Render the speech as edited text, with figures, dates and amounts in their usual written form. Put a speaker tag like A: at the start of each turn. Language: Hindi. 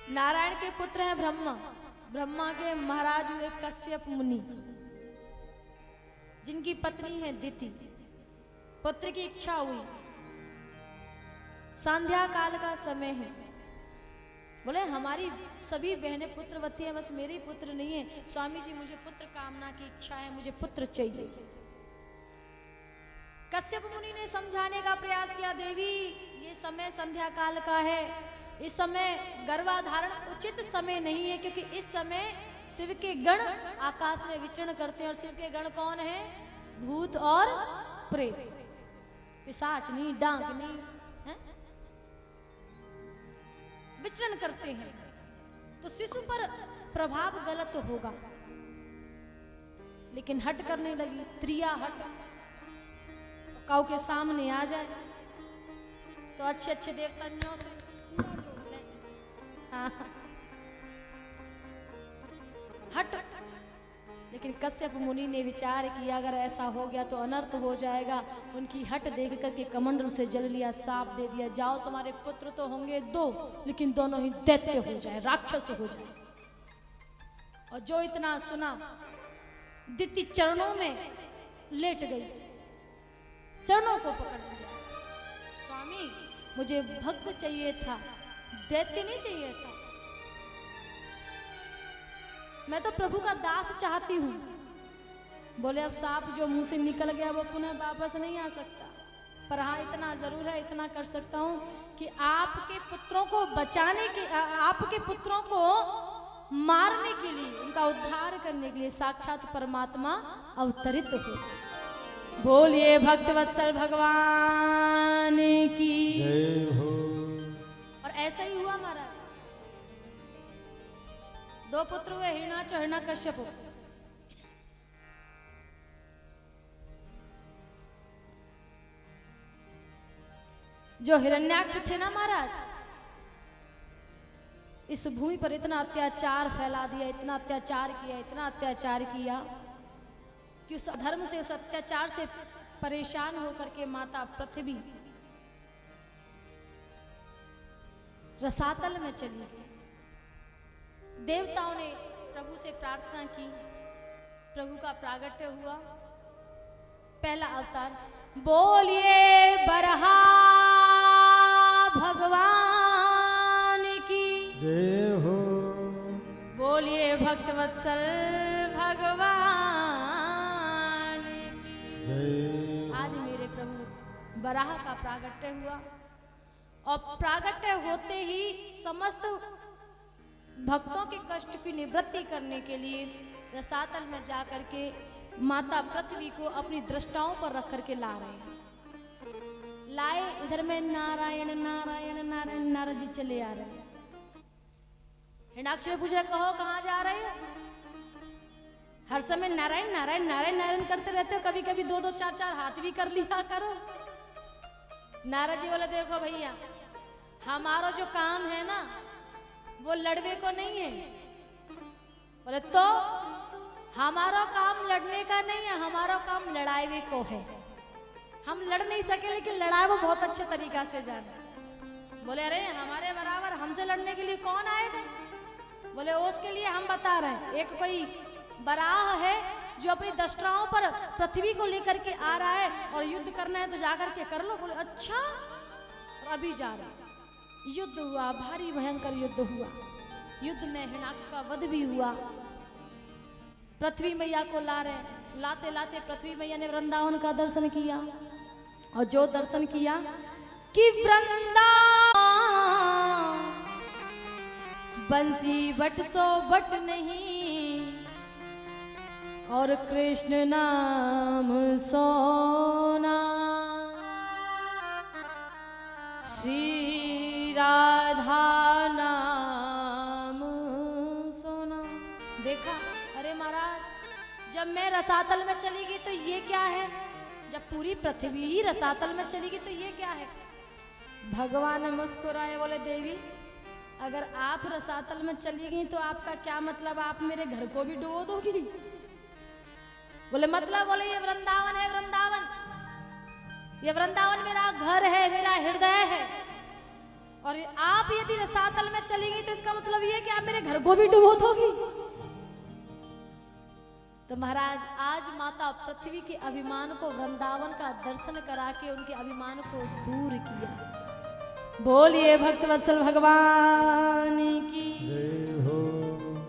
A: नारायण के पुत्र हैं ब्रह्मा। ब्रह्मा के महाराज हुए कश्यप मुनि, जिनकी पत्नी है दिति। पुत्र की इच्छा हुई, संध्या काल का समय है। बोले हमारी सभी बहनें पुत्रवती हैं, बस मेरे ही पुत्र नहीं है। स्वामी जी मुझे पुत्र कामना की इच्छा है, मुझे पुत्र चाहिए। कश्यप मुनि ने समझाने का प्रयास किया, देवी ये समय संध्या काल का है, इस समय गर्भाधारण उचित समय नहीं है, क्योंकि इस समय शिव के गण आकाश में विचरण करते हैं। और शिव के गण कौन है? भूत और प्रेत, पिशाचनी, डांगनी विचरण करते हैं। तो शिशु पर प्रभाव गलत होगा। लेकिन हट करने लगी, त्रिया हट काऊ के सामने आ जाए तो अच्छे अच्छे देवताओं से हट। लेकिन कश्यप मुनि ने विचार किया, अगर ऐसा हो गया तो अनर्थ हो जाएगा। उनकी हट देख करके कमंडल से जल लिया, साप दे दिया, जाओ तुम्हारे पुत्र तो होंगे दो, लेकिन दोनों ही दैत्य हो जाए, राक्षस हो जाए। और जो इतना सुना, दिति चरणों में लेट गई, चरणों को पकड़ लिया। स्वामी मुझे भक्त चाहिए था, दैत्य नहीं चाहिए था। मैं तो प्रभु का दास चाहती हूँ। बोले अब सांप जो मुंह से निकल गया वो पुनः वापस नहीं आ सकता, पर हाँ इतना जरूर है, इतना कर सकता हूँ कि आपके पुत्रों को बचाने के, आपके पुत्रों को मारने के लिए, उनका उद्धार करने के लिए साक्षात परमात्मा अवतरित हो। बोलिए भक्तवत्सल भगवान की
B: जय हो।
A: और ऐसा ही हुआ महाराज। दो पुत्र हुए, हिरण्याक्ष और हिरण्यकश्यप। जो हिरण्याक्ष थे ना महाराज, इस भूमि पर इतना अत्याचार फैला दिया, इतना अत्याचार किया, इतना अत्याचार किया कि उस धर्म से, उस अत्याचार से परेशान होकर के माता पृथ्वी रसातल में चली। देवताओं ने प्रभु से प्रार्थना की, प्रभु का प्रागट्य हुआ। पहला अवतार, बोलिए बरहा भगवान की
B: जय हो।
A: बोलिए भक्तवत्सल भगवान की
B: जय।
A: आज मेरे प्रभु बराह का प्रागट्य हुआ, और प्रागट्य होते ही समस्त भक्तों के कष्ट की निवृत्ति करने के लिए रसातल में जाकर के माता पृथ्वी को अपनी दृष्टाओं पर रख करके ला रहे हैं। लाए, इधर में नारायण नारायण नारायण नारद जी चले आ रहे हैं। हिरण्याक्ष ने पूछा, कहो कहाँ जा रहे हो? हर समय नारायण नारायण नारायण नारायण करते रहते हो, कभी कभी दो दो चार चार हाथ भी कर लिया करो। नारद जी बोले, देखो भैया, हमारा जो काम है ना वो लड़वे को नहीं है। बोले तो हमारा काम लड़ने का नहीं है, हमारा काम लड़ावे को है। हम लड़ नहीं सके, लेकिन लड़ाई वो बहुत अच्छे तरीका से जाने। बोले अरे हमारे बराबर हमसे लड़ने के लिए कौन आए थे? बोले उसके लिए हम बता रहे हैं, एक कोई बराह है जो अपनी दस्त्राओं पर पृथ्वी को लेकर के आ रहा है और युद्ध करना है तो जाकर के कर लो। बोले अच्छा। और अभी जा रहा, युद्ध हुआ, भारी भयंकर युद्ध हुआ। युद्ध में हिरण्याक्ष का वध भी हुआ। पृथ्वी मैया को ला रहे, लाते लाते पृथ्वी मैया ने वृंदावन का दर्शन किया। और जो दर्शन किया कि वृंदावन बंसी बट सो बट नहीं, और कृष्ण नाम सोना, श्री राधा नाम सोना। देखा, अरे महाराज जब मैं रसातल में चली गई तो ये क्या है? जब पूरी पृथ्वी ही रसातल में चली गई तो ये क्या है? भगवान मुस्कुराए, बोले देवी अगर आप रसातल में चली गई तो आपका क्या मतलब? आप मेरे घर को भी डुबो दोगी? बोले मतलब? बोले ये वृंदावन है, वृंदावन, ये वृंदावन मेरा घर है, मेरा हृदय है। और आप यदि रसातल में चलेंगी तो इसका मतलब ये है कि आप मेरे घर को भी डुबो दोगी। तो महाराज आज माता पृथ्वी के अभिमान को, वृंदावन का दर्शन करा के उनके अभिमान को दूर किया। बोलिए भक्तवत्सल भगवान की
B: जय